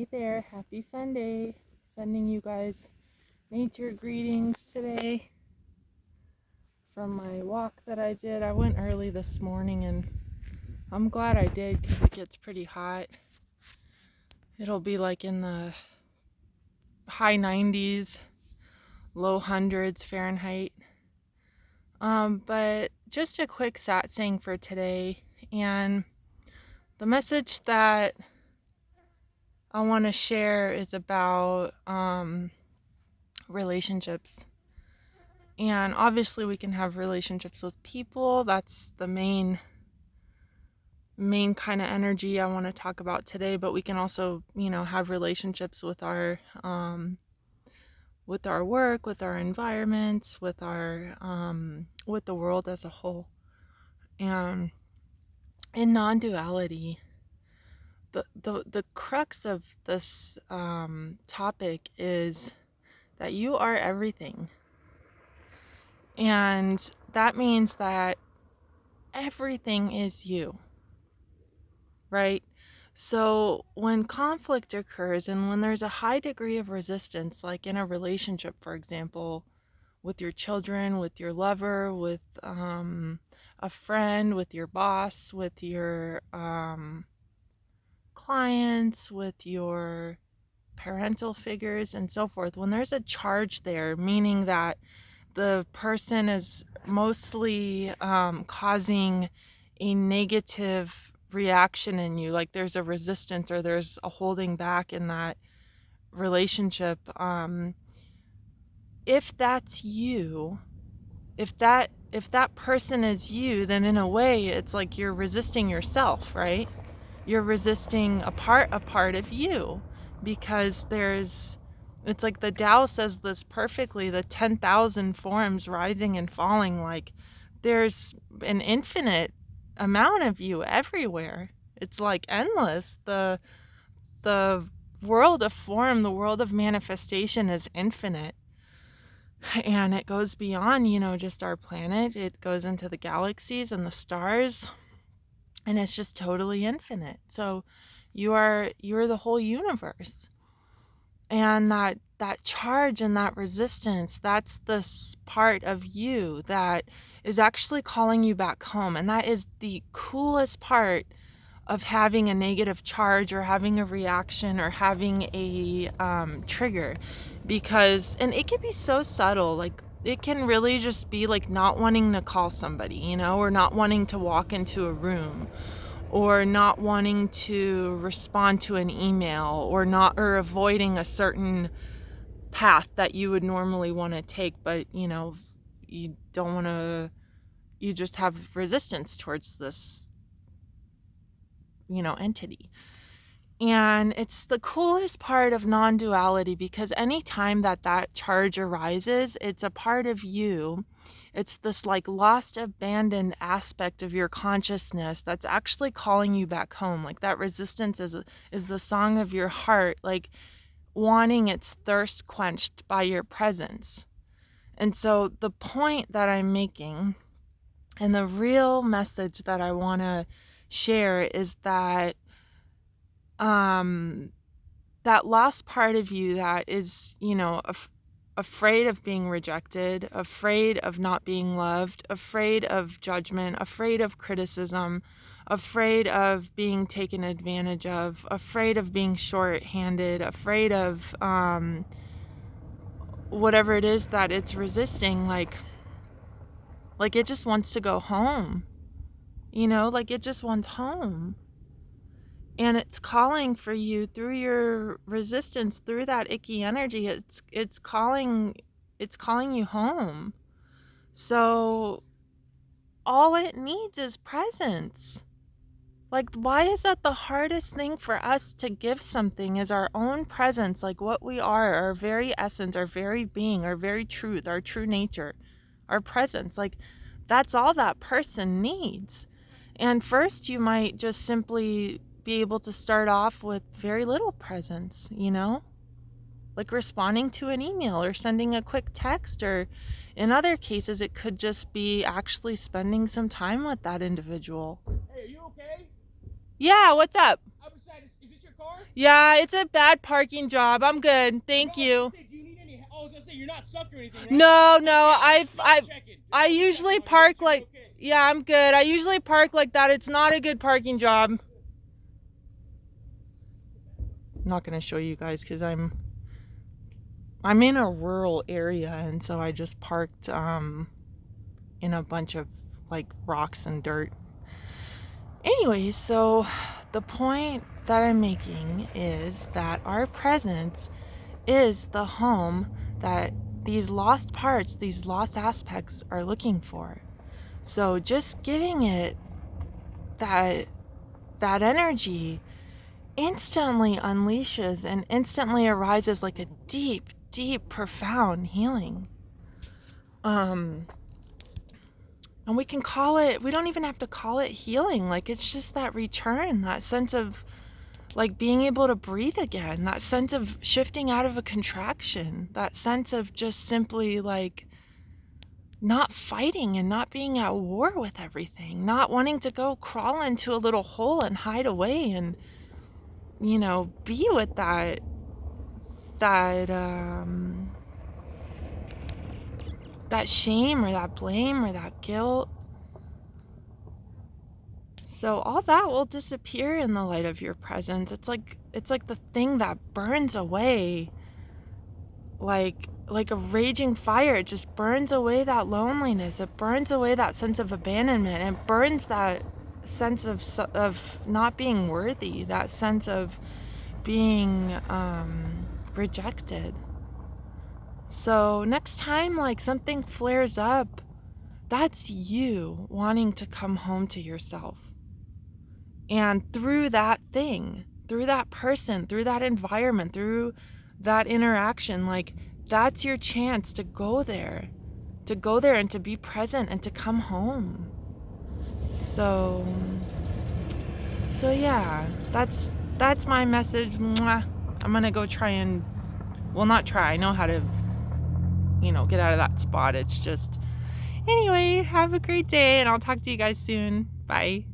Hey there, happy Sunday. Sending you guys nature greetings today from my walk that I did. I went early this morning and I'm glad I did because it gets pretty hot. It'll be like in the high 90s, low hundreds Fahrenheit. But just a quick satsang for today, and the message that I want to share is about relationships. And obviously we can have relationships with people. That's the main kind of energy I want to talk about today, but we can also, have relationships with our work, with our environments, with our with the world as a whole. And in non-duality, the crux of this topic is that you are everything. And that means that everything is you, right? So when conflict occurs and when there's a high degree of resistance, like in a relationship, for example, with your children, with your lover, with a friend, with your boss, with your clients, with your parental figures, and so forth, when there's a charge there, meaning that the person is mostly causing a negative reaction in you, like there's a resistance or there's a holding back in that relationship, if that's you, if that person is you, then in a way it's like you're resisting yourself, right? You're resisting a part of you, because it's like the Tao says this perfectly, the 10,000 forms rising and falling, like there's an infinite amount of you everywhere. It's like endless. The world of form, the world of manifestation is infinite. And it goes beyond, just our planet. It goes into the galaxies and the stars. And it's just totally infinite. So you're the whole universe. And that charge and that resistance, that's this part of you that is actually calling you back home. And that is the coolest part of having a negative charge or having a reaction or having a trigger. And it can be so subtle, like it can really just be like not wanting to call somebody, or not wanting to walk into a room, or not wanting to respond to an email, or avoiding a certain path that you would normally want to take, but you don't want to, you just have resistance towards this entity. And it's the coolest part of non-duality, because anytime that charge arises, it's a part of you. It's this like lost, abandoned aspect of your consciousness that's actually calling you back home. Like that resistance is the song of your heart, like wanting its thirst quenched by your presence. And so the point that I'm making, and the real message that I want to share, is that that lost part of you that is, afraid of being rejected, afraid of not being loved, afraid of judgment, afraid of criticism, afraid of being taken advantage of, afraid of being short-handed, afraid of whatever it is that it's resisting, like it just wants to go home, like it just wants home. And it's calling for you through your resistance, through that icky energy. It's calling you home. So all it needs is presence. Like, why is that the hardest thing for us to give something, is our own presence, like what we are, our very essence, our very being, our very truth, our true nature, our presence. Like, that's all that person needs. And first you might just simply be able to start off with very little presence, like responding to an email or sending a quick text, or in other cases it could just be actually spending some time with that individual. Hey, are you okay? Yeah, what's up? I was trying to, is this your car? Yeah, it's a bad parking job. I'm good. Thank No, I you. was gonna say, do you need any? I was gonna say, you're not stuck or anything, right? No, no, Okay, just double checking. Just I double usually checking, man. Make park sure you're like, okay. yeah, I'm good. I usually park like that. It's not a good parking job. I'm not gonna show you guys because I'm in a rural area, and so I just parked in a bunch of like rocks and dirt. Anyway, so the point that I'm making is that our presence is the home that these lost parts, these lost aspects are looking for. So just giving it that energy instantly unleashes and instantly arises like a deep, deep, profound healing. And we can call it, we don't even have to call it healing. Like, it's just that return, that sense of like being able to breathe again, that sense of shifting out of a contraction, that sense of just simply like not fighting and not being at war with everything, not wanting to go crawl into a little hole and hide away and, you know, be with that that shame or that blame or that guilt. So all that will disappear in the light of your presence. It's like the thing that burns away like a raging fire. It just burns away that loneliness. It burns away that sense of abandonment. It burns that sense of not being worthy, that sense of being rejected. So next time like something flares up, that's you wanting to come home to yourself. And through that thing, through that person, through that environment, through that interaction, like that's your chance to go there and to be present and to come home. So yeah, that's my message. Mwah. I'm gonna go try and, well, not try, I know how to, you know, get out of that spot. It's just, anyway, have a great day and I'll talk to you guys soon. Bye.